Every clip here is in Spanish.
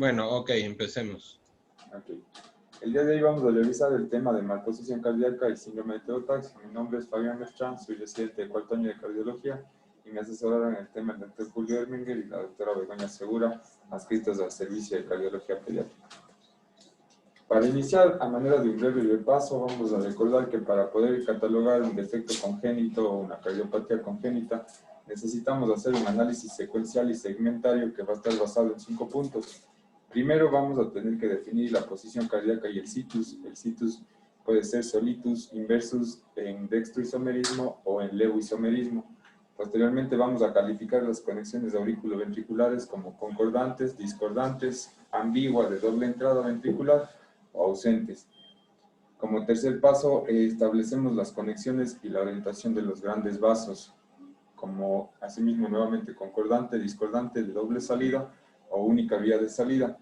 Bueno, ok, empecemos. Ok. El día de hoy vamos a revisar el tema de malposición cardíaca y síndrome de Tourette. Mi nombre es Fabián Estrán, soy residente de cuarto año de cardiología y me asesoraron en el tema el doctor Julio Erminger y la doctora Begoña Segura, adscritos al servicio de cardiología pediátrica. Para iniciar, a manera de un breve repaso, vamos a recordar que para poder catalogar un defecto congénito o una cardiopatía congénita, necesitamos hacer un análisis secuencial y segmentario que va a estar basado en 5 puntos. Primero vamos a tener que definir la posición cardíaca y el situs. El situs puede ser solitus, inversus, en dextroisomerismo o en levoisomerismo. Posteriormente vamos a calificar las conexiones auriculoventriculares como concordantes, discordantes, ambigua de doble entrada ventricular o ausentes. Como tercer paso, establecemos las conexiones y la orientación de los grandes vasos, como asimismo nuevamente concordante, discordante de doble salida o única vía de salida.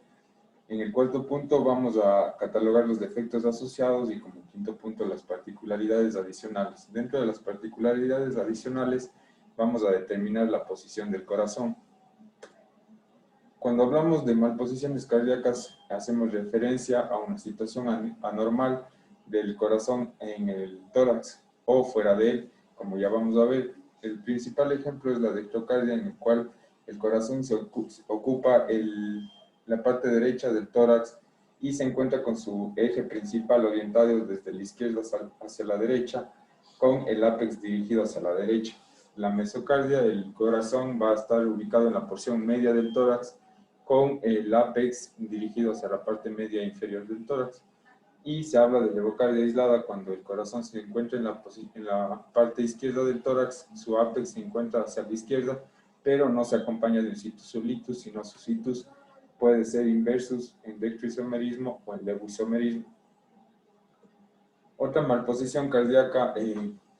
En el cuarto punto vamos a catalogar los defectos asociados y como quinto punto las particularidades adicionales. Dentro de las particularidades adicionales vamos a determinar la posición del corazón. Cuando hablamos de malposiciones cardíacas hacemos referencia a una situación anormal del corazón en el tórax o fuera de él, como ya vamos a ver. El principal ejemplo es la dextrocardia, en el cual el corazón se ocupa la parte derecha del tórax y se encuentra con su eje principal orientado desde la izquierda hacia la derecha, con el ápex dirigido hacia la derecha. La mesocardia, el corazón va a estar ubicado en la porción media del tórax, con el ápex dirigido hacia la parte media inferior del tórax. Y se habla de levocardia aislada cuando el corazón se encuentra en la parte izquierda del tórax, su ápex se encuentra hacia la izquierda, pero no se acompaña de un situs solitus, sino su situs puede ser inversus en dextroisomerismo o en levoisomerismo. Otra malposición cardíaca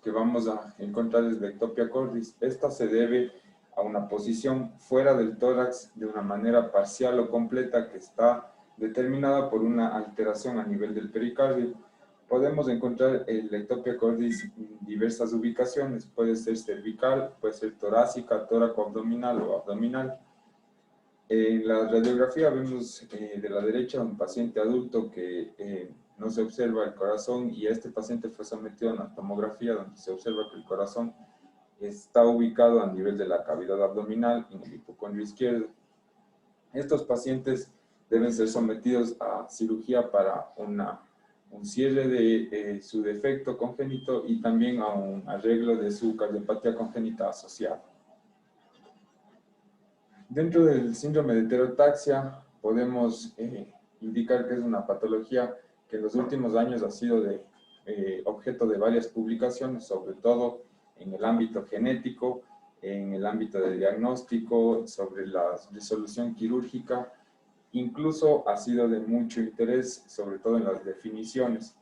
que vamos a encontrar es la ectopia cordis. Esta se debe a una posición fuera del tórax de una manera parcial o completa que está determinada por una alteración a nivel del pericardio. Podemos encontrar la ectopia cordis en diversas ubicaciones, puede ser cervical, puede ser torácica, tóraco-abdominal o abdominal. En la radiografía vemos de la derecha un paciente adulto que no se observa el corazón y este paciente fue sometido a una tomografía donde se observa que el corazón está ubicado a nivel de la cavidad abdominal en el hipocondrio izquierdo. Estos pacientes deben ser sometidos a cirugía para un cierre de su defecto congénito y también a un arreglo de su cardiopatía congénita asociada. Dentro del síndrome de heterotaxia podemos indicar que es una patología que en los últimos años ha sido objeto de varias publicaciones, sobre todo en el ámbito genético, en el ámbito de diagnóstico, sobre la resolución quirúrgica. Incluso ha sido de mucho interés, sobre todo en las definiciones.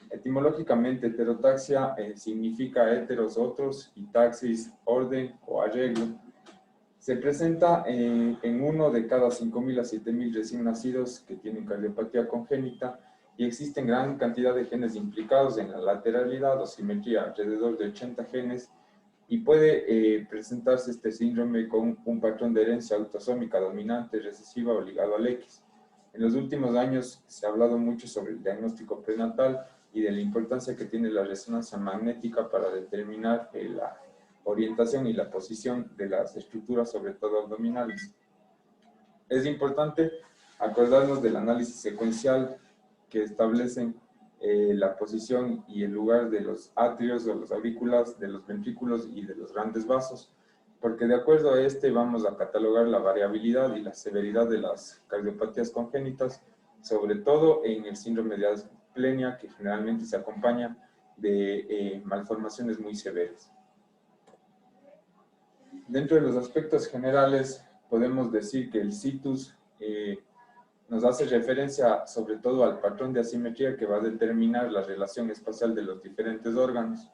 Etimológicamente, heterotaxia significa heteros, otros, y taxis, orden o arreglo. Se presenta en 1 de cada 5.000 a 7.000 recién nacidos que tienen cardiopatía congénita y existen gran cantidad de genes implicados en la lateralidad o simetría, alrededor de 80 genes, y puede presentarse este síndrome con un patrón de herencia autosómica dominante, recesiva o ligado al X. En los últimos años se ha hablado mucho sobre el diagnóstico prenatal y de la importancia que tiene la resonancia magnética para determinar la orientación y la posición de las estructuras, sobre todo abdominales. Es importante acordarnos del análisis secuencial que establecen la posición y el lugar de los atrios o los aurículas, de los ventrículos y de los grandes vasos, porque de acuerdo a este vamos a catalogar la variabilidad y la severidad de las cardiopatías congénitas, sobre todo en el síndrome de asplenia, que generalmente se acompaña de malformaciones muy severas. Dentro de los aspectos generales, podemos decir que el situs nos hace referencia sobre todo al patrón de asimetría que va a determinar la relación espacial de los diferentes órganos.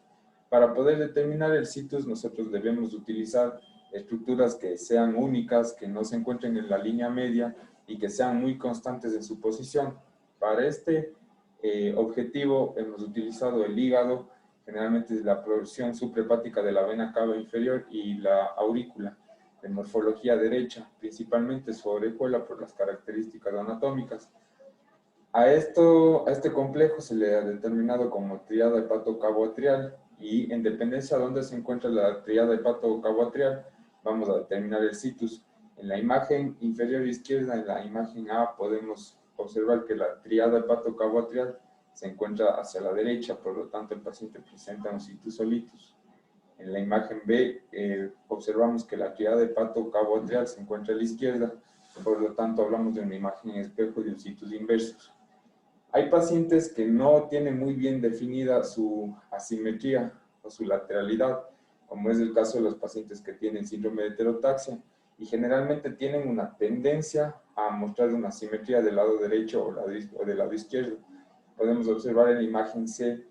Para poder determinar el situs, nosotros debemos utilizar estructuras que sean únicas, que no se encuentren en la línea media y que sean muy constantes en su posición. Para este objetivo hemos utilizado el hígado, generalmente la porción suprahepática de la vena cava inferior y la aurícula. de morfología derecha, principalmente su orejuela por las características anatómicas. A este complejo se le ha determinado como tríada hepato-cabo-atrial, y en dependencia de dónde se encuentra la tríada hepato-cabo-atrial, vamos a determinar el situs. En la imagen inferior izquierda, en la imagen A, podemos observar que la tríada hepato-cabo-atrial se encuentra hacia la derecha, por lo tanto el paciente presenta un situs solitus. En la imagen B observamos que la tríada hepato-cabo-atrial se encuentra a la izquierda, por lo tanto hablamos de una imagen en espejo y de un situs inversus. Hay pacientes que no tienen muy bien definida su asimetría o su lateralidad, como es el caso de los pacientes que tienen síndrome de heterotaxia, y generalmente tienen una tendencia a mostrar una asimetría del lado derecho o del lado izquierdo. Podemos observar en la imagen C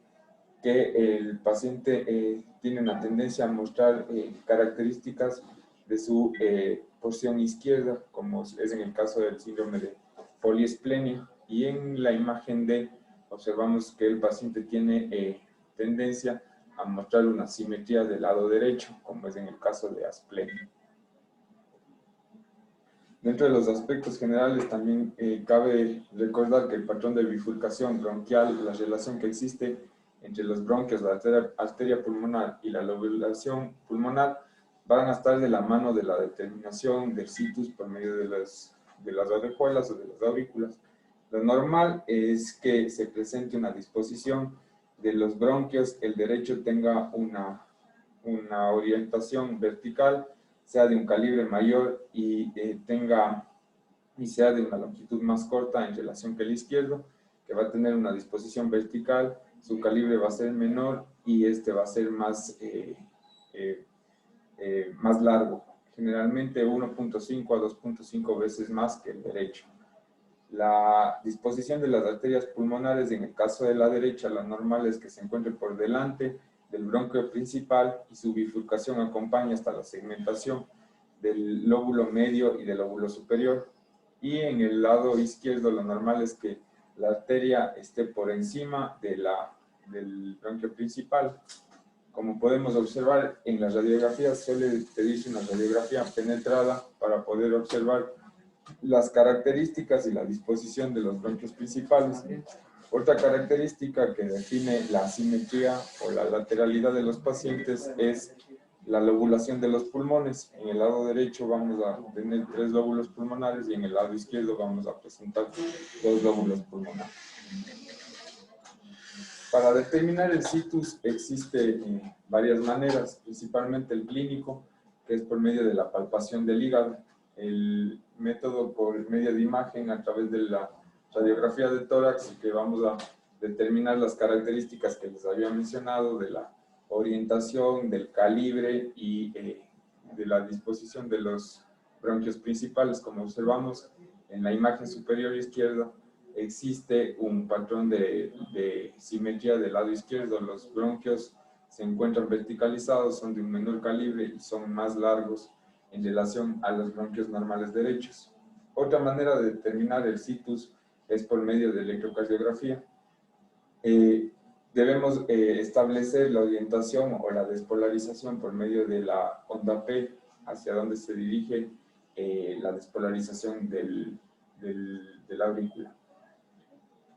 que el paciente tiene una tendencia a mostrar características de su porción izquierda, como es en el caso del síndrome de poliesplenia, y en la imagen D observamos que el paciente tiene tendencia a mostrar una simetría del lado derecho, como es en el caso de asplenia. Dentro de los aspectos generales también cabe recordar que el patrón de bifurcación bronquial, la relación que existe entre los bronquios, la arteria pulmonar y la lobulación pulmonar, van a estar de la mano de la determinación del situs por medio de las orejuelas o de las aurículas. Lo normal es que se presente una disposición de los bronquios, el derecho tenga una orientación vertical, sea de un calibre mayor y sea de una longitud más corta en relación que el izquierdo, que va a tener una disposición vertical, su calibre va a ser menor y este va a ser más largo, generalmente 1.5 a 2.5 veces más que el derecho. La disposición de las arterias pulmonares, en el caso de la derecha, la normal es que se encuentre por delante del bronquio principal y su bifurcación acompaña hasta la segmentación del lóbulo medio y del lóbulo superior. Y en el lado izquierdo, lo normal es que la arteria esté por encima del bronquio principal. Como podemos observar en las radiografías, suele pedirse una radiografía penetrada para poder observar las características y la disposición de los bronquios principales. Otra característica que define la asimetría o la lateralidad de los pacientes es la lobulación de los pulmones. En el lado derecho vamos a tener 3 lóbulos pulmonares y en el lado izquierdo vamos a presentar 2 lóbulos pulmonares. Para determinar el situs existe varias maneras, principalmente el clínico, que es por medio de la palpación del hígado. El método por medio de imagen a través de la radiografía de tórax, que vamos a determinar las características que les había mencionado de la orientación, del calibre y de la disposición de los bronquios principales. Como observamos en la imagen superior izquierda, existe un patrón de simetría del lado izquierdo. Los bronquios se encuentran verticalizados, son de un menor calibre y son más largos en relación a los bronquios normales derechos. Otra manera de determinar el situs es por medio de electrocardiografía. Debemos establecer la orientación o la despolarización por medio de la onda P, hacia donde se dirige la despolarización de la aurícula.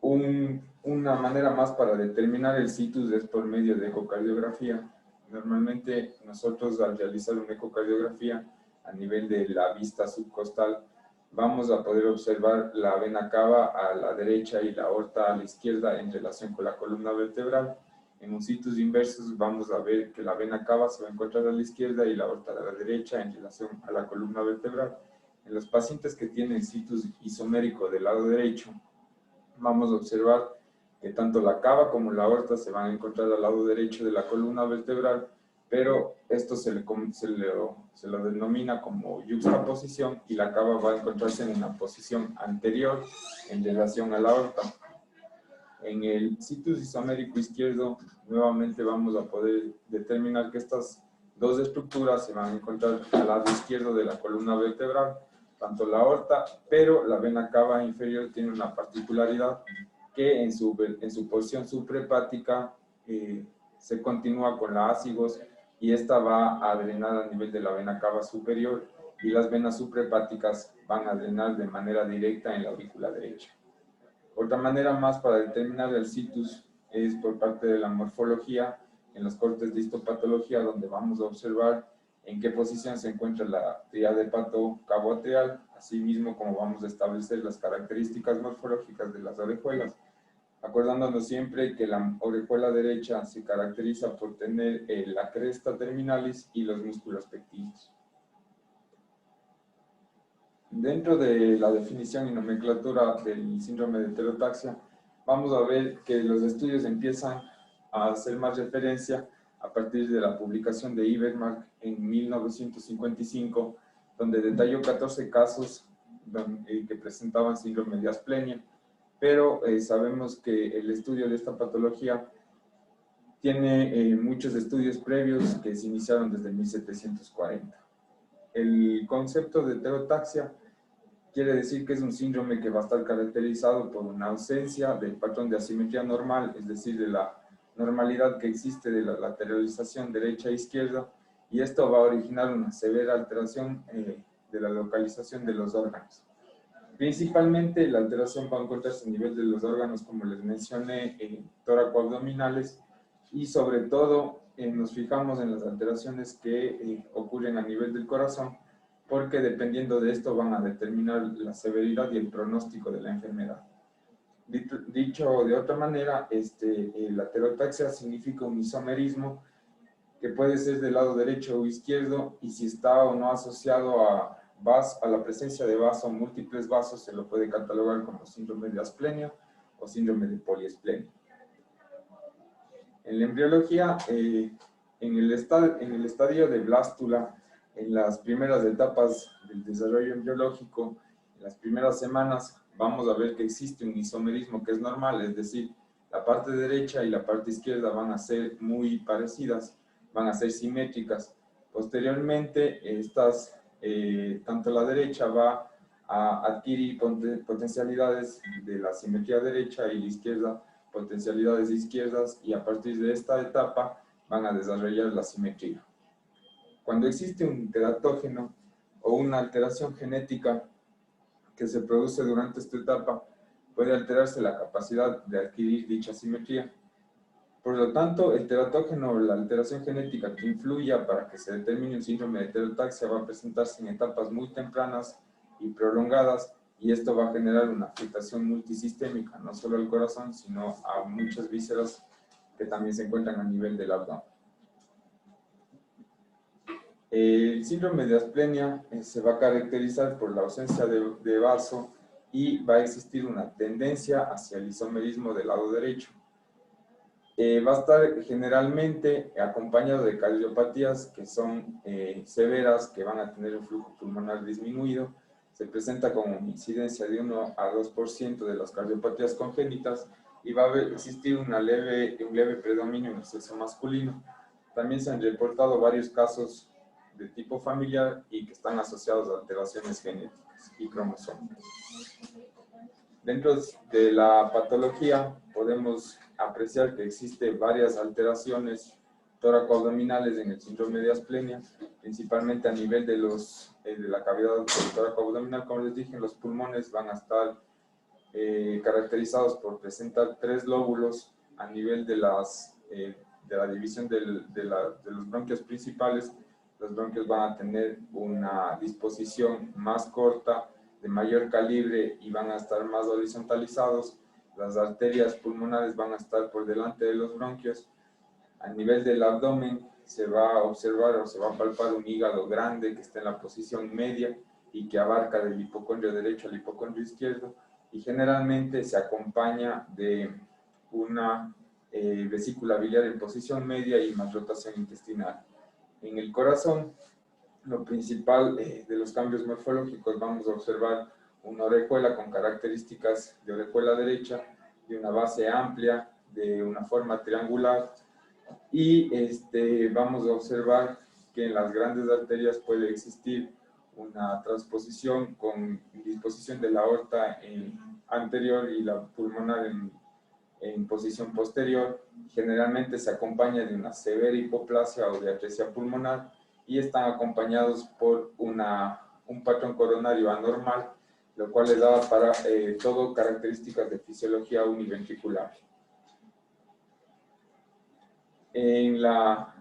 Una manera más para determinar el situs es por medio de ecocardiografía. Normalmente nosotros, al realizar una ecocardiografía a nivel de la vista subcostal, vamos a poder observar la vena cava a la derecha y la aorta a la izquierda en relación con la columna vertebral. En un situs inversus vamos a ver que la vena cava se va a encontrar a la izquierda y la aorta a la derecha en relación a la columna vertebral. En los pacientes que tienen situs isomérico del lado derecho, vamos a observar que tanto la cava como la aorta se van a encontrar al lado derecho de la columna vertebral, pero esto se lo denomina como yuxtaposición y la cava va a encontrarse en una posición anterior en relación a la aorta. En el situs isomérico izquierdo, nuevamente vamos a poder determinar que estas dos estructuras se van a encontrar al lado izquierdo de la columna vertebral, tanto la aorta, pero la vena cava inferior tiene una particularidad que en su posición suprahepática se continúa con la ácigos y esta va a drenar a nivel de la vena cava superior y las venas suprahepáticas van a drenar de manera directa en la aurícula derecha. Otra manera más para determinar el situs es por parte de la morfología en los cortes de histopatología, donde vamos a observar en qué posición se encuentra la tríade hepato-cabo-atrial, así mismo como vamos a establecer las características morfológicas de las orejuelas, acordándonos siempre que la orejuela derecha se caracteriza por tener la cresta terminalis y los músculos pectinos. Dentro de la definición y nomenclatura del síndrome de heterotaxia, vamos a ver que los estudios empiezan a hacer más referencia a partir de la publicación de Ivermark en 1955, donde detalló 14 casos que presentaban síndrome de asplenia, pero sabemos que el estudio de esta patología tiene muchos estudios previos que se iniciaron desde 1740. El concepto de heterotaxia quiere decir que es un síndrome que va a estar caracterizado por una ausencia del patrón de asimetría normal, es decir, de la normalidad que existe de la lateralización derecha e izquierda, y esto va a originar una severa alteración de la localización de los órganos. Principalmente la alteración va a encontrarse a nivel de los órganos, como les mencioné, tóraco-abdominales, y sobre todo nos fijamos en las alteraciones que ocurren a nivel del corazón, porque dependiendo de esto van a determinar la severidad y el pronóstico de la enfermedad. Dicho de otra manera, la heterotaxia significa un isomerismo que puede ser del lado derecho o izquierdo, y si está o no asociado a la presencia de vaso o múltiples vasos, se lo puede catalogar como síndrome de asplenia o síndrome de poliesplenia. En la embriología, en el estadio de blástula, en las primeras etapas del desarrollo embriológico, en las primeras semanas, vamos a ver que existe un isomerismo que es normal, es decir, la parte derecha y la parte izquierda van a ser muy parecidas, van a ser simétricas. Posteriormente, tanto la derecha va a adquirir potencialidades de la simetría derecha y la izquierda potencialidades izquierdas, y a partir de esta etapa van a desarrollar la simetría. Cuando existe un teratógeno o una alteración genética que se produce durante esta etapa, puede alterarse la capacidad de adquirir dicha simetría. Por lo tanto, el teratógeno o la alteración genética que influya para que se determine un síndrome de heterotaxia va a presentarse en etapas muy tempranas y prolongadas, y esto va a generar una afectación multisistémica, no solo al corazón, sino a muchas vísceras que también se encuentran a nivel del abdomen. El síndrome de asplenia se va a caracterizar por la ausencia de vaso, y va a existir una tendencia hacia el isomerismo del lado derecho. Va a estar generalmente acompañado de cardiopatías que son severas, que van a tener un flujo pulmonar disminuido. Se presenta con una incidencia de 1 a 2% de las cardiopatías congénitas, y va a existir un leve predominio en el sexo masculino. También se han reportado varios casos de tipo familiar y que están asociados a alteraciones genéticas y cromosómicas. Dentro de la patología podemos apreciar que existen varias alteraciones tóraco-abdominales en el síndrome de asplenia, principalmente a nivel de la cavidad del tóraco-abdominal. Como les dije, los pulmones van a estar caracterizados por presentar 3 lóbulos a nivel de la división de los bronquios principales. Los bronquios van a tener una disposición más corta, de mayor calibre, y van a estar más horizontalizados. Las arterias pulmonares van a estar por delante de los bronquios. A nivel del abdomen se va a observar o se va a palpar un hígado grande que está en la posición media y que abarca del hipocondrio derecho al hipocondrio izquierdo, y generalmente se acompaña de una vesícula biliar en posición media y más rotación intestinal. En el corazón, lo principal de los cambios morfológicos, vamos a observar una orejuela con características de orejuela derecha, de una base amplia, de una forma triangular, y vamos a observar que en las grandes arterias puede existir una transposición con disposición de la aorta anterior y la pulmonar en posición posterior. Generalmente se acompaña de una severa hipoplasia o de atresia pulmonar, y están acompañados por una un patrón coronario anormal, lo cual le daba para todo características de fisiología univentricular. En la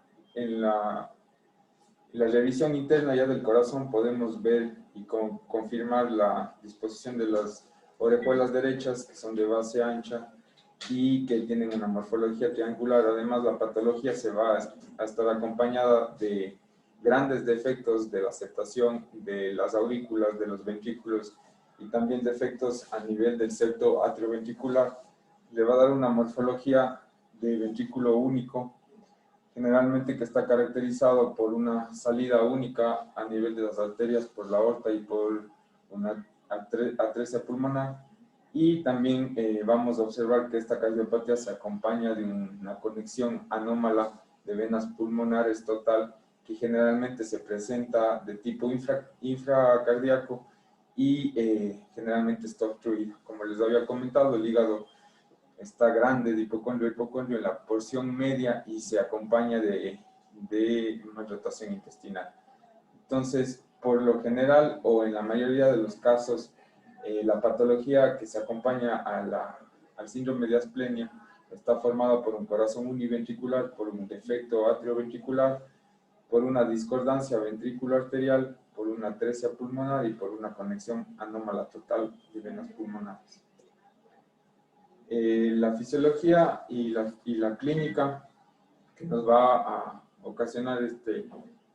revisión interna ya del corazón podemos ver y confirmar la disposición de las orejuelas derechas, que son de base ancha y que tienen una morfología triangular. Además, la patología se va a estar acompañada de grandes defectos de la aceptación de las aurículas, de los ventrículos y también defectos a nivel del septo atrioventricular. Le va a dar una morfología de ventrículo único, generalmente que está caracterizado por una salida única a nivel de las arterias por la aorta y por una atresia pulmonar. Y también vamos a observar que esta cardiopatía se acompaña de una conexión anómala de venas pulmonares total, que generalmente se presenta de tipo infracardíaco y generalmente está obstruido. Como les había comentado, el hígado está grande de hipocondrio a hipocondrio en la porción media y se acompaña de una rotación intestinal. Entonces, por lo general o en la mayoría de los casos, la patología que se acompaña al síndrome de asplenia está formada por un corazón univentricular, por un defecto atrioventricular, por una discordancia ventrículo-arterial, por una atresia pulmonar y por una conexión anómala total de venas pulmonares. La fisiología y la clínica que nos va a ocasionar este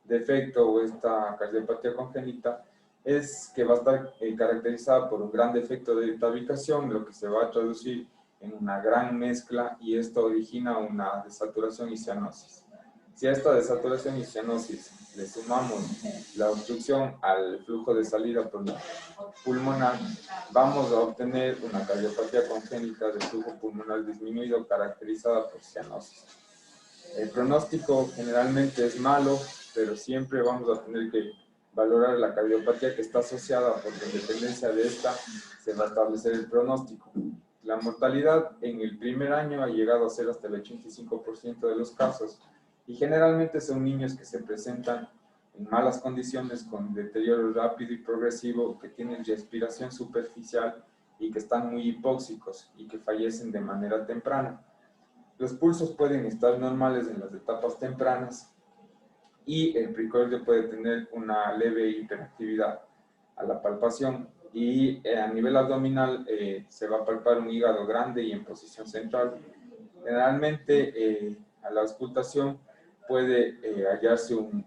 defecto o esta cardiopatía congénita es que va a estar caracterizada por un gran defecto de tabicación, lo que se va a traducir en una gran mezcla, y esto origina una desaturación y cianosis. Si a esta desaturación y cianosis le sumamos la obstrucción al flujo de salida pulmonar, vamos a obtener una cardiopatía congénita de flujo pulmonar disminuido caracterizada por cianosis. El pronóstico generalmente es malo, pero siempre vamos a tener que valorar la cardiopatía que está asociada, porque en dependencia de esta se va a establecer el pronóstico. La mortalidad en el primer año ha llegado a ser hasta el 85% de los casos, y generalmente son niños que se presentan en malas condiciones, con deterioro rápido y progresivo, que tienen respiración superficial y que están muy hipóxicos y que fallecen de manera temprana. Los pulsos pueden estar normales en las etapas tempranas y el precordio puede tener una leve hiperactividad a la palpación, y a nivel abdominal se va a palpar un hígado grande y en posición central. Generalmente a la auscultación puede hallarse un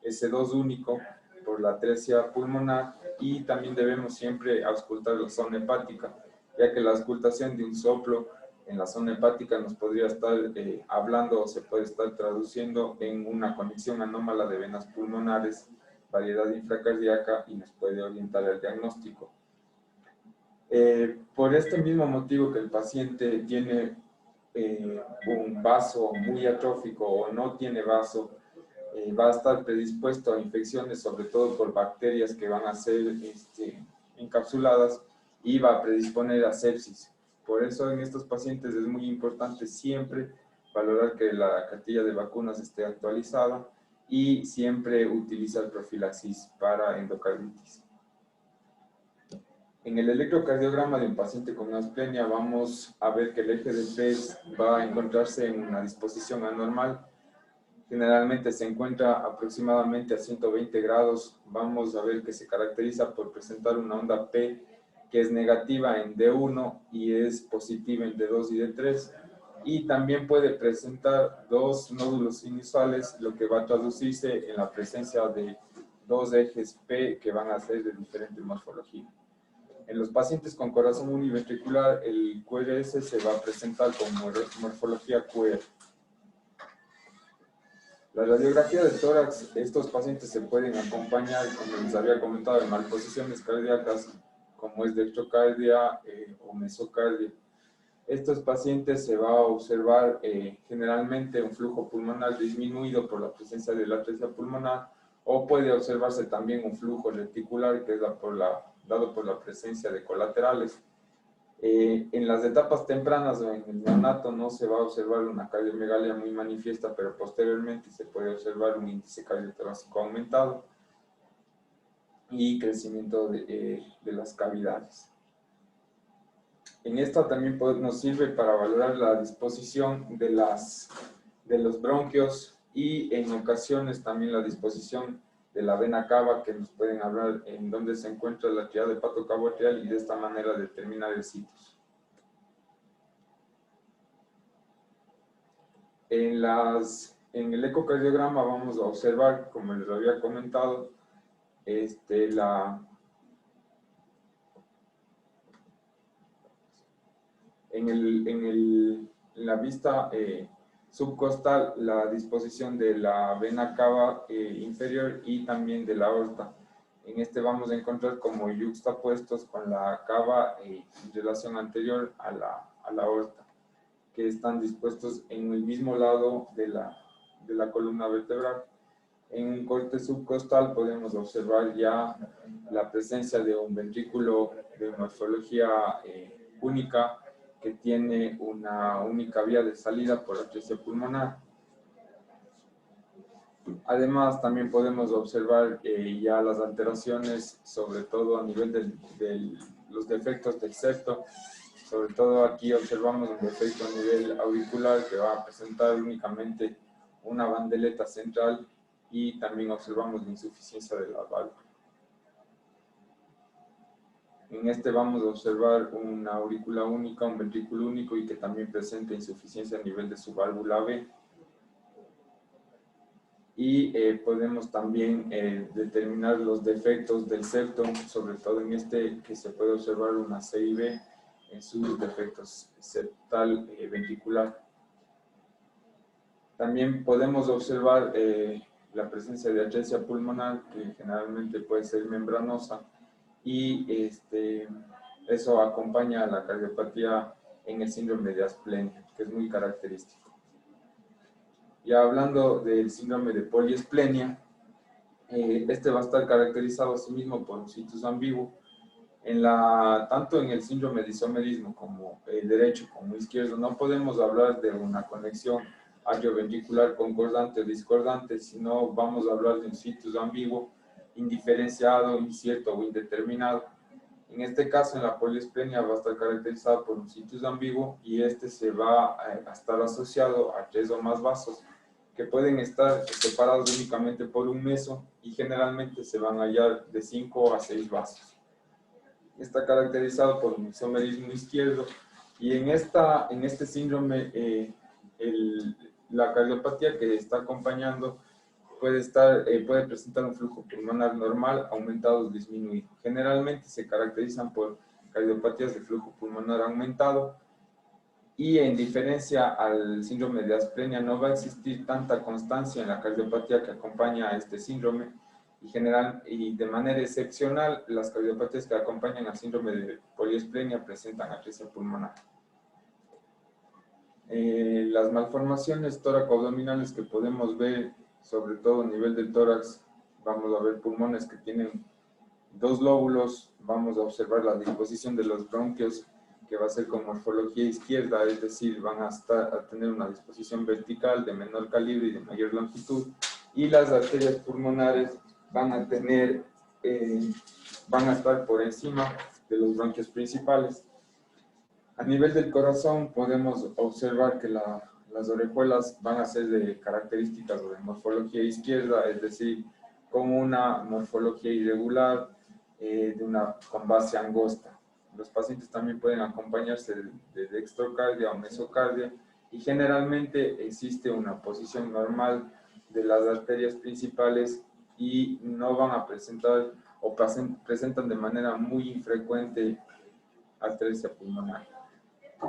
S2 único por la atresia pulmonar, y también debemos siempre auscultar la zona hepática, ya que la auscultación de un soplo en la zona hepática nos podría estar hablando o se puede estar traduciendo en una conexión anómala de venas pulmonares, variedad infracardíaca, y nos puede orientar al diagnóstico. Por este mismo motivo que el paciente tiene un vaso muy atrófico o no tiene vaso, va a estar predispuesto a infecciones, sobre todo por bacterias que van a ser encapsuladas, y va a predisponer a sepsis. Por eso en estos pacientes es muy importante siempre valorar que la cartilla de vacunas esté actualizada y siempre utilizar profilaxis para endocarditis. En el electrocardiograma de un paciente con asplenia vamos a ver que el eje de Pez va a encontrarse en una disposición anormal. Generalmente se encuentra aproximadamente a 120 grados. Vamos a ver que se caracteriza por presentar una onda P que es negativa en D1 y es positiva en D2 y D3. Y también puede presentar dos nódulos inusuales, lo que va a traducirse en la presencia de dos ejes P que van a ser de diferente morfología. En los pacientes con corazón univentricular, el QRS se va a presentar como morfología QR. La radiografía del tórax, estos pacientes se pueden acompañar, como les había comentado, de malposiciones cardíacas, como es dextrocardia o mesocardia. Estos pacientes se va a observar generalmente un flujo pulmonar disminuido por la presencia de la atresia pulmonar, o puede observarse también un flujo reticular que es dado por la presencia de colaterales. En las etapas tempranas o en el neonato no se va a observar una cardiomegalia muy manifiesta, pero posteriormente se puede observar un índice cardiotorácico aumentado. y crecimiento de las cavidades. En esta también nos sirve para valorar la disposición de los bronquios y en ocasiones también la disposición de la vena cava, que nos pueden hablar en dónde se encuentra la tríada hepatocavo-arterial y de esta manera determinar el situs. En el ecocardiograma vamos a observar, como les había comentado, en la vista subcostal, la disposición de la vena cava inferior y también de la aorta. En este vamos a encontrar como yuxtapuestos con la cava en relación anterior a la aorta, que están dispuestos en el mismo lado de la columna vertebral. En un corte subcostal podemos observar ya la presencia de un ventrículo de morfología única, que tiene una única vía de salida por atresia pulmonar. Además, también podemos observar ya las alteraciones, sobre todo a nivel de los defectos del septo. Sobre todo aquí observamos un defecto a nivel auricular que va a presentar únicamente una bandeleta central, y también observamos la insuficiencia de la válvula. En este vamos a observar una aurícula única, un ventrículo único y que también presenta insuficiencia a nivel de su válvula B. Y podemos también determinar los defectos del septo, sobre todo en este que se puede observar una CIB en sus defectos septal ventricular. También podemos observar la presencia de atresia pulmonar, que generalmente puede ser membranosa, y eso acompaña a la cardiopatía en el síndrome de asplenia, que es muy característico. Ya hablando del síndrome de poliesplenia, este va a estar caracterizado asimismo por un situs ambiguo. Tanto en el síndrome de isomerismo como derecho como izquierdo, no podemos hablar de una conexión atrioventricular concordante o discordante, sino vamos a hablar de un situs ambiguo, indiferenciado, incierto o indeterminado. En este caso, en la poliesplenia va a estar caracterizado por un situs ambiguo, y este se va a estar asociado a 3 o más vasos que pueden estar separados únicamente por un meso, y generalmente se van a hallar de 5 a 6 vasos. Está caracterizado por un isomerismo izquierdo, y en este síndrome la cardiopatía que está acompañando puede presentar un flujo pulmonar normal, aumentado o disminuido. Generalmente se caracterizan por cardiopatías de flujo pulmonar aumentado, y en diferencia al síndrome de asplenia no va a existir tanta constancia en la cardiopatía que acompaña a este síndrome, y de manera excepcional las cardiopatías que acompañan al síndrome de poliesplenia presentan atresia pulmonar. Las malformaciones tóraco-abdominales que podemos ver, sobre todo a nivel del tórax, vamos a ver pulmones que tienen 2 lóbulos, vamos a observar la disposición de los bronquios, que va a ser con morfología izquierda, es decir, van a tener una disposición vertical de menor calibre y de mayor longitud, y las arterias pulmonares van a estar por encima de los bronquios principales. A nivel del corazón podemos observar que las orejuelas van a ser de características o de morfología izquierda, es decir, con una morfología irregular, con base angosta. Los pacientes también pueden acompañarse de dextrocardia o mesocardia, y generalmente existe una posición normal de las arterias principales, y no van a presentar o presentan de manera muy infrecuente atresia pulmonar.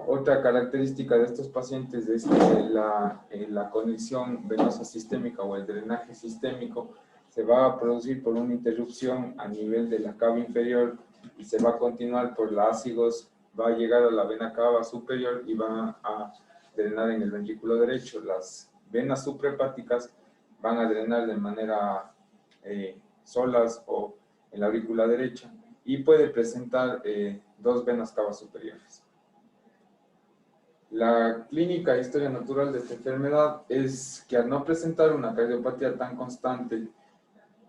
Otra característica de estos pacientes es que la conexión venosa sistémica o el drenaje sistémico se va a producir por una interrupción a nivel de la cava inferior, y se va a continuar por la ácigos, va a llegar a la vena cava superior y va a drenar en el ventrículo derecho. Las venas suprahepáticas van a drenar de manera solas o en la aurícula derecha, y puede presentar 2 venas cava superiores. La clínica e historia natural de esta enfermedad es que, al no presentar una cardiopatía tan constante,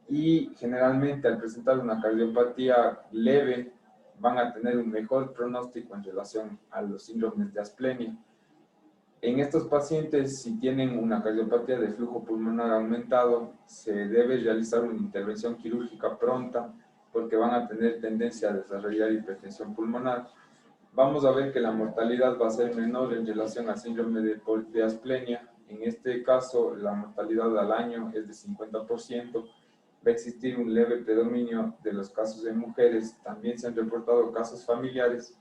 y generalmente al presentar una cardiopatía leve van a tener un mejor pronóstico en relación a los síndromes de asplenia. En estos pacientes, si tienen una cardiopatía de flujo pulmonar aumentado, se debe realizar una intervención quirúrgica pronta porque van a tener tendencia a desarrollar hipertensión pulmonar. Vamos a ver que la mortalidad va a ser menor en relación al síndrome de asplenia. En este caso, la mortalidad al año es de 50%. Va a existir un leve predominio de los casos en mujeres. También se han reportado casos familiares.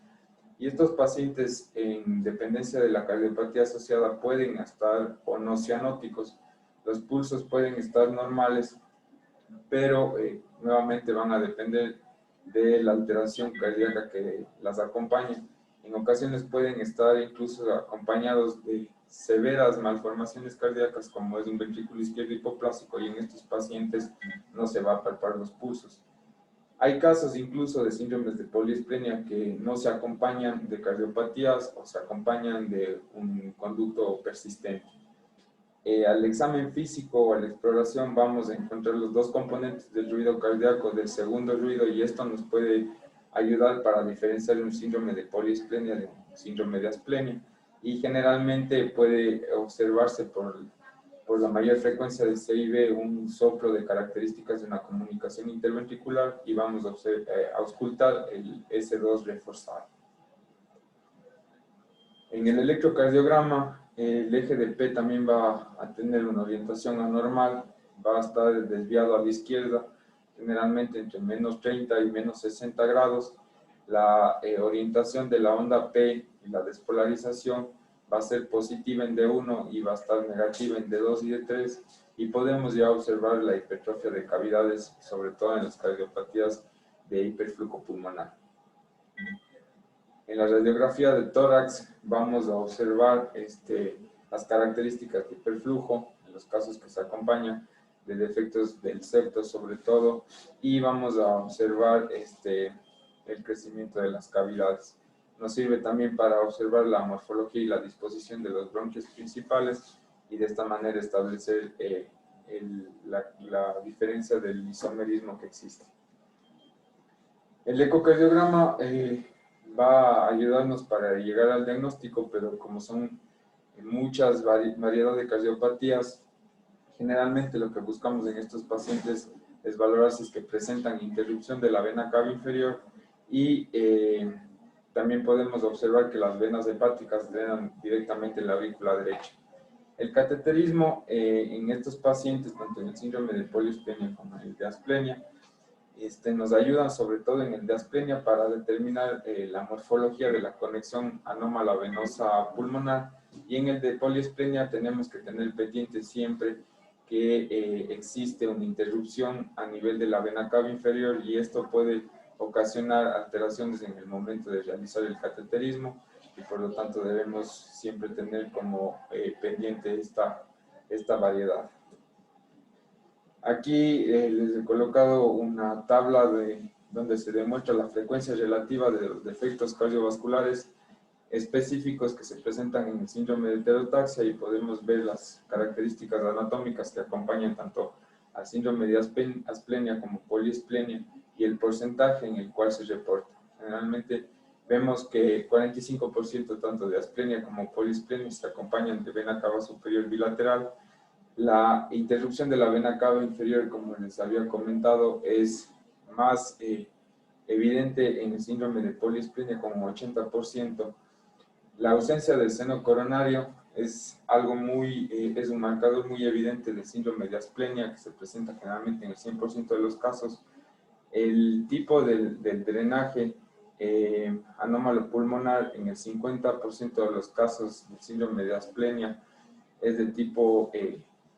Y estos pacientes, en dependencia de la cardiopatía asociada, pueden estar o no cianóticos. Los pulsos pueden estar normales, pero nuevamente van a depender de la alteración cardíaca que las acompañe. En ocasiones pueden estar incluso acompañados de severas malformaciones cardíacas, como es un ventrículo izquierdo hipoplásico, y en estos pacientes no se va a palpar los pulsos. Hay casos incluso de síndromes de poliesplenia que no se acompañan de cardiopatías o se acompañan de un conducto persistente. Al examen físico o a la exploración vamos a encontrar los dos componentes del ruido cardíaco, del segundo ruido, y esto nos puede ayudar para diferenciar un síndrome de poliesplenia de un síndrome de asplenia. Y generalmente puede observarse por la mayor frecuencia de CIB un soplo de características de una comunicación interventricular y vamos a auscultar el S2 reforzado. En el electrocardiograma, el eje de P también va a tener una orientación anormal, va a estar desviado a la izquierda, generalmente entre menos 30 y menos 60 grados. La orientación de la onda P y la despolarización va a ser positiva en D1 y va a estar negativa en D2 y D3, y podemos ya observar la hipertrofia de cavidades, sobre todo en las cardiopatías de hiperflujo pulmonar. En la radiografía de tórax vamos a observar las características de hiperflujo, en los casos que se acompañan de defectos del septo sobre todo, y vamos a observar el crecimiento de las cavidades. Nos sirve también para observar la morfología y la disposición de los bronquios principales y de esta manera establecer la diferencia del isomerismo que existe. El ecocardiograma va a ayudarnos para llegar al diagnóstico, pero como son muchas variedades de cardiopatías, generalmente lo que buscamos en estos pacientes es valorar si es que presentan interrupción de la vena cava inferior y también podemos observar que las venas hepáticas drenan directamente en la aurícula derecha. El cateterismo en estos pacientes, tanto en el síndrome de poliesplenia como en el de asplenia, nos ayudan sobre todo en el de asplenia para determinar la morfología de la conexión anómala venosa pulmonar, y en el de poliesplenia tenemos que tener pendiente siempre que existe una interrupción a nivel de la vena cava inferior, y esto puede ocasionar alteraciones en el momento de realizar el cateterismo, y por lo tanto debemos siempre tener como pendiente esta variedad. Aquí les he colocado una tabla donde se demuestra la frecuencia relativa de los defectos cardiovasculares específicos que se presentan en el síndrome de heterotaxia, y podemos ver las características anatómicas que acompañan tanto al síndrome de asplenia como poliesplenia y el porcentaje en el cual se reporta. Generalmente vemos que 45% tanto de asplenia como poliesplenia se acompañan de vena cava superior bilateral. La interrupción de la vena cava inferior, como les había comentado, es más evidente en el síndrome de poliesplenia, como 80%. La ausencia del seno coronario es es un marcador muy evidente del síndrome de asplenia, que se presenta generalmente en el 100% de los casos. El tipo del drenaje anómalo pulmonar en el 50% de los casos del síndrome de asplenia es de tipo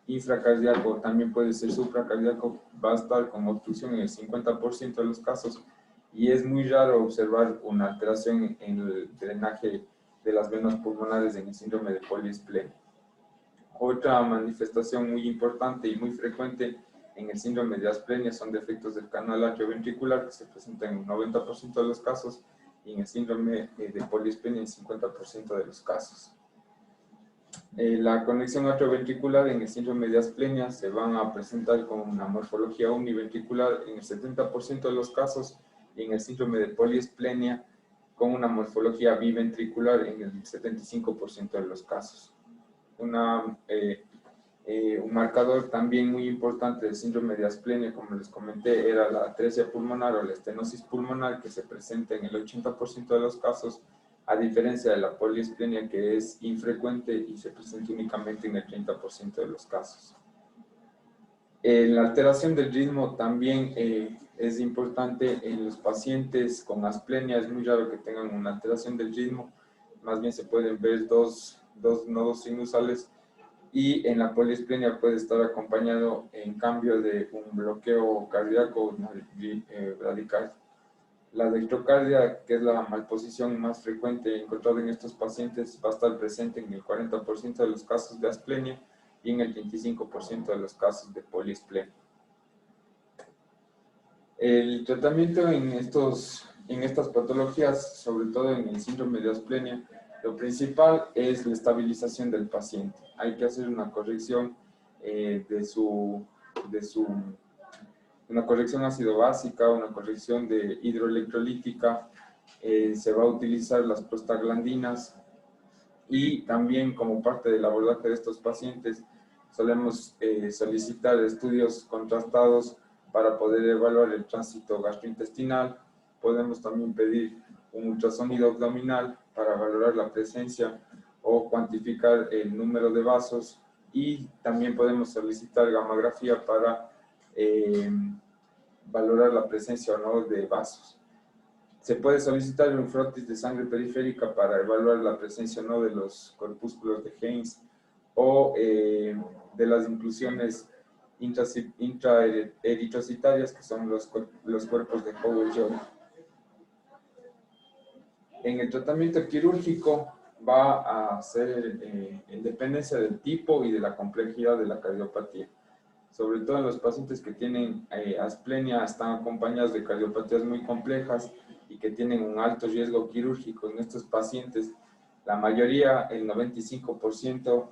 infracardíaco, también puede ser supracardíaco, va a estar con obstrucción en el 50% de los casos, y es muy raro observar una alteración en el drenaje de las venas pulmonares en el síndrome de poliesplenia. Otra manifestación muy importante y muy frecuente en el síndrome de asplenia son defectos del canal atrioventricular, que se presentan en un 90% de los casos, y en el síndrome de poliesplenia en 50% de los casos. La conexión atrioventricular en el síndrome de asplenia se van a presentar con una morfología univentricular en el 70% de los casos y en el síndrome de poliesplenia con una morfología biventricular en el 75% de los casos. Un marcador también muy importante del síndrome de asplenia, como les comenté, era la atresia pulmonar o la estenosis pulmonar, que se presenta en el 80% de los casos, a diferencia de la poliesplenia, que es infrecuente y se presenta únicamente en el 30% de los casos. La alteración del ritmo también es importante en los pacientes con asplenia. Es muy raro que tengan una alteración del ritmo, más bien se pueden ver dos nodos sinusales, y en la poliesplenia puede estar acompañado en cambio de un bloqueo cardíaco radical. La dextrocardia, que es la malposición más frecuente encontrada en estos pacientes, va a estar presente en el 40% de los casos de asplenia y en el 25% de los casos de poliesplenia. El tratamiento en estas patologías, sobre todo en el síndrome de asplenia, lo principal es la estabilización del paciente. Hay que hacer una corrección una corrección ácido básica, una corrección de hidroelectrolítica. Se va a utilizar las prostaglandinas y también como parte del abordaje de estos pacientes solemos solicitar estudios contrastados para poder evaluar el tránsito gastrointestinal. Podemos también pedir un ultrasonido abdominal para valorar la presencia o cuantificar el número de vasos, y también podemos solicitar gammagrafía para valorar la presencia o no de vasos. Se puede solicitar un frotis de sangre periférica para evaluar la presencia o no de los corpúsculos de Heinz o de las inclusiones intraeritrocitarias, que son los cuerpos de Howell-Joy. En el tratamiento quirúrgico va a ser en dependencia del tipo y de la complejidad de la cardiopatía. Sobre todo en los pacientes que tienen asplenia, están acompañados de cardiopatías muy complejas y que tienen un alto riesgo quirúrgico. En estos pacientes, la mayoría, el 95%,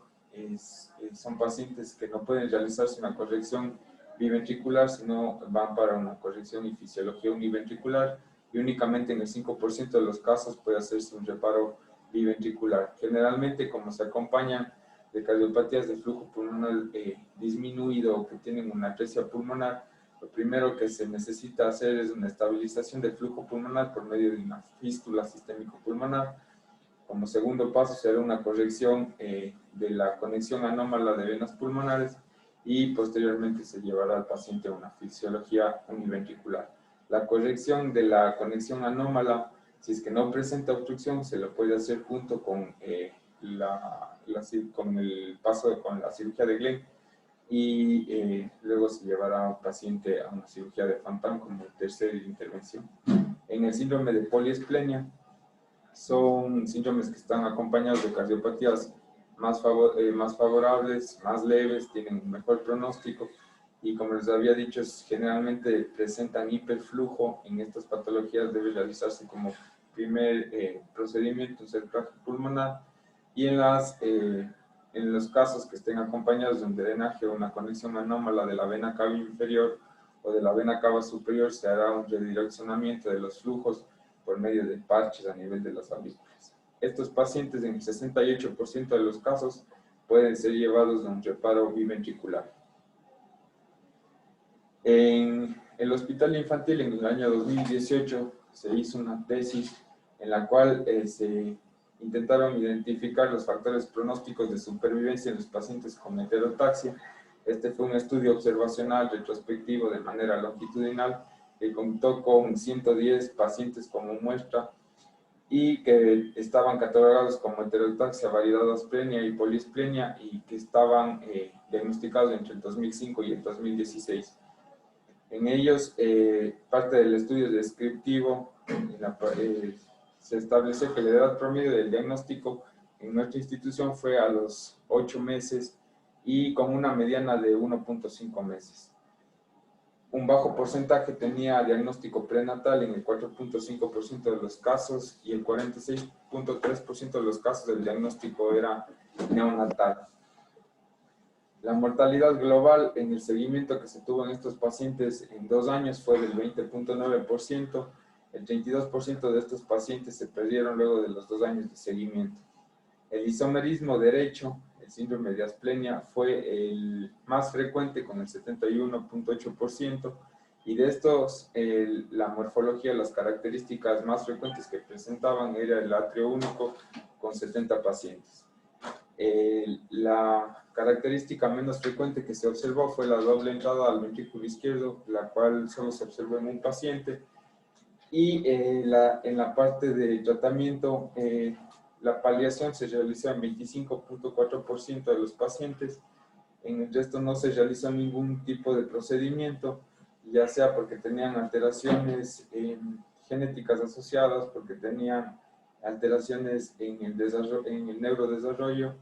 son pacientes que no pueden realizarse una corrección biventricular, sino van para una corrección y fisiología univentricular, y únicamente en el 5% de los casos puede hacerse un reparo biventricular. Generalmente, como se acompañan de cardiopatías de flujo pulmonar disminuido o que tienen una atresia pulmonar, lo primero que se necesita hacer es una estabilización del flujo pulmonar por medio de una fístula sistémico-pulmonar. Como segundo paso se hará una corrección de la conexión anómala de venas pulmonares, y posteriormente se llevará al paciente a una fisiología univentricular. La corrección de la conexión anómala, si es que no presenta obstrucción, se lo puede hacer junto con con la cirugía de Glenn, y luego se llevará al paciente a una cirugía de Fontan como tercera intervención. En el síndrome de poliesplenia, son síndromes que están acompañados de cardiopatías más favorables, más leves, tienen un mejor pronóstico, y como les había dicho, generalmente presentan hiperflujo. En estas patologías debe realizarse como primer procedimiento un cerclaje pulmonar, y en los casos que estén acompañados de un drenaje o una conexión anómala de la vena cava inferior o de la vena cava superior, se hará un redireccionamiento de los flujos por medio de parches a nivel de las aurículas. Estos pacientes, en el 68% de los casos, pueden ser llevados a un reparo biventricular. En el Hospital Infantil, en el año 2018, se hizo una tesis en la cual se intentaron identificar los factores pronósticos de supervivencia en los pacientes con heterotaxia. Este fue un estudio observacional retrospectivo de manera longitudinal, que contó con 110 pacientes como muestra y que estaban catalogados como heterotaxia, variedad asplenia y poliesplenia, y que estaban diagnosticados entre el 2005 y el 2016. En ellos, parte del estudio descriptivo, se estableció que la edad promedio del diagnóstico en nuestra institución fue a los 8 meses y con una mediana de 1.5 meses. Un bajo porcentaje tenía diagnóstico prenatal en el 4.5% de los casos y el 46.3% de los casos del diagnóstico era neonatal. La mortalidad global en el seguimiento que se tuvo en estos pacientes en 2 años fue del 20.9%. El 32% de estos pacientes se perdieron luego de los 2 años de seguimiento. El isomerismo derecho, el síndrome de asplenia, fue el más frecuente con el 71.8%, y de estos la morfología, las características más frecuentes que presentaban era el atrio único con 70 pacientes. La característica menos frecuente que se observó fue la doble entrada al ventrículo izquierdo, la cual solo se observó en un paciente. Y en la parte de tratamiento, la paliación se realizó en 25.4% de los pacientes. En el resto no se realizó ningún tipo de procedimiento, ya sea porque tenían alteraciones genéticas asociadas, porque tenían alteraciones en el neurodesarrollo.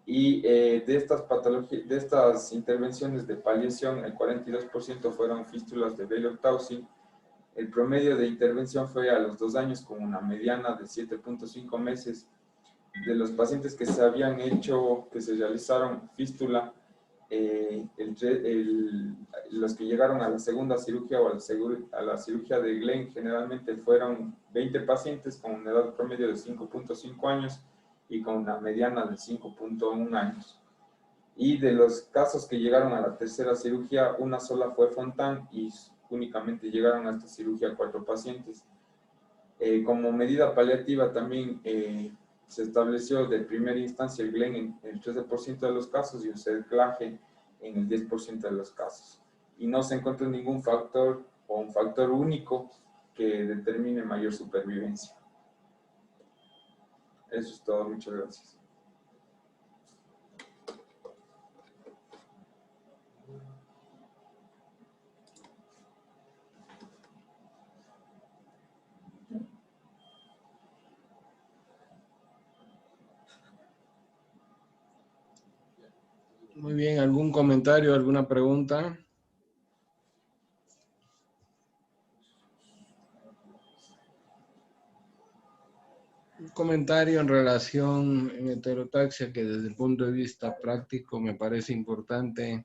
Y de estas patologías, de estas intervenciones de paliación, el 42% fueron fístulas de Baylor-Towson. El promedio de intervención fue a los 2 años con una mediana de 7.5 meses. De los pacientes que se habían hecho, que se realizaron fístula, los que llegaron a la segunda cirugía o a la cirugía de Glenn generalmente fueron 20 pacientes con una edad promedio de 5.5 años y con una mediana de 5.1 años. Y de los casos que llegaron a la tercera cirugía, una sola fue Fontan y únicamente llegaron a esta cirugía 4 pacientes. Como medida paliativa también se estableció de primera instancia el Glenn en el 13% de los casos y el cerclaje en el 10% de los casos. Y no se encontró ningún factor o un factor único que determine mayor supervivencia. Eso es todo, muchas gracias. Muy bien, ¿algún comentario, alguna pregunta? Un comentario en relación en heterotaxia que desde el punto de vista práctico me parece importante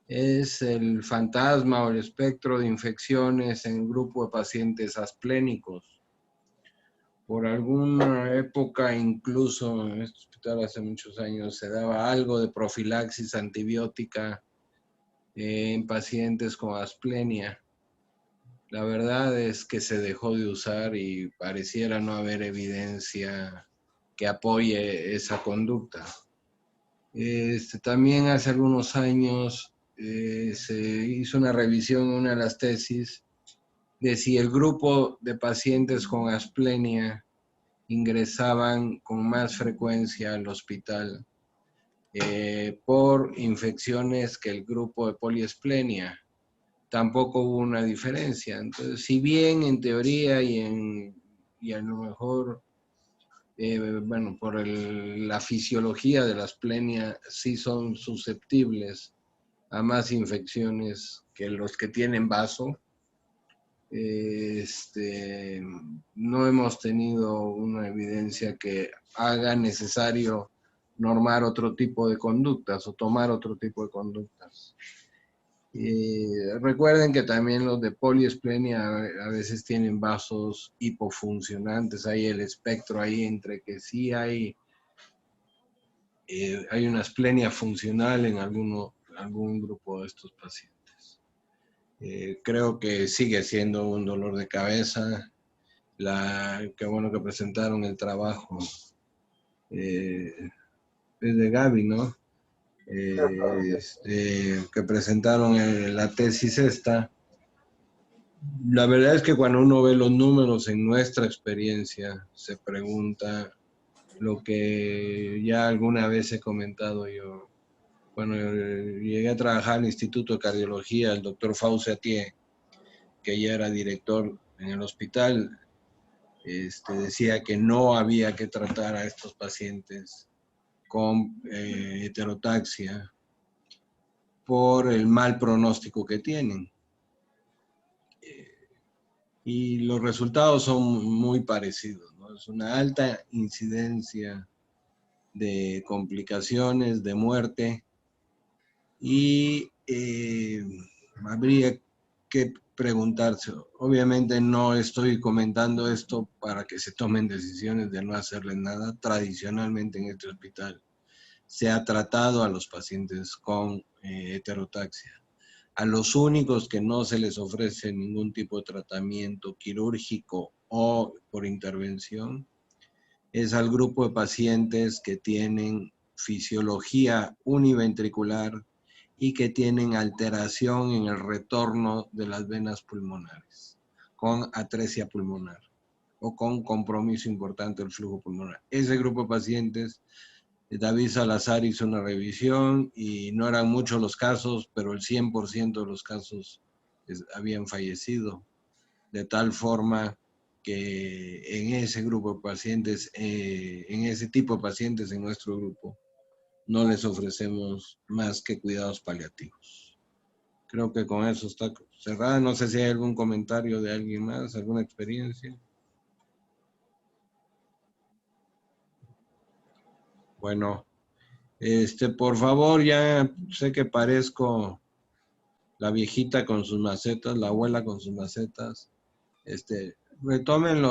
es el fantasma o el espectro de infecciones en el grupo de pacientes asplénicos. Por alguna época, incluso en este hospital hace muchos años, se daba algo de profilaxis antibiótica en pacientes con asplenia. La verdad es que se dejó de usar y pareciera no haber evidencia que apoye esa conducta. También hace algunos años se hizo una revisión en una de las tesis de si el grupo de pacientes con asplenia ingresaban con más frecuencia al hospital por infecciones que el grupo de poliesplenia. Tampoco hubo una diferencia. Entonces, si bien en teoría y a lo mejor, bueno, por la fisiología de la asplenia sí son susceptibles a más infecciones que los que tienen vaso, no hemos tenido una evidencia que haga necesario normar otro tipo de conductas o tomar otro tipo de conductas. Recuerden que también los de poliesplenia a veces tienen vasos hipofuncionantes, hay el espectro ahí entre que sí hay una asplenia funcional en algún grupo de estos pacientes. Creo que sigue siendo un dolor de cabeza. Qué bueno que presentaron el trabajo. Es de Gaby, ¿no? Que presentaron la tesis esta. La verdad es que cuando uno ve los números en nuestra experiencia, se pregunta lo que ya alguna vez he comentado yo. Bueno, llegué a trabajar en el Instituto de Cardiología, el doctor Fauce Atié, que ya era director en el hospital, decía que no había que tratar a estos pacientes con heterotaxia por el mal pronóstico que tienen. y los resultados son muy parecidos, ¿no? Es una alta incidencia de complicaciones, de muerte, y habría que preguntarse. Obviamente no estoy comentando esto para que se tomen decisiones de no hacerle nada. Tradicionalmente en este hospital se ha tratado a los pacientes con heterotaxia. A los únicos que no se les ofrece ningún tipo de tratamiento quirúrgico o por intervención es al grupo de pacientes que tienen fisiología univentricular y que tienen alteración en el retorno de las venas pulmonares, con atresia pulmonar o con compromiso importante del flujo pulmonar. Ese grupo de pacientes, David Salazar hizo una revisión y no eran muchos los casos, pero el 100% de los casos habían fallecido, de tal forma que en ese grupo de pacientes, en ese tipo de pacientes en nuestro grupo, no les ofrecemos más que cuidados paliativos. Creo que con eso está cerrada. No sé si hay algún comentario de alguien más, alguna experiencia. Bueno, por favor, ya sé que parezco la viejita con sus macetas, la abuela con sus macetas. Retómenlo.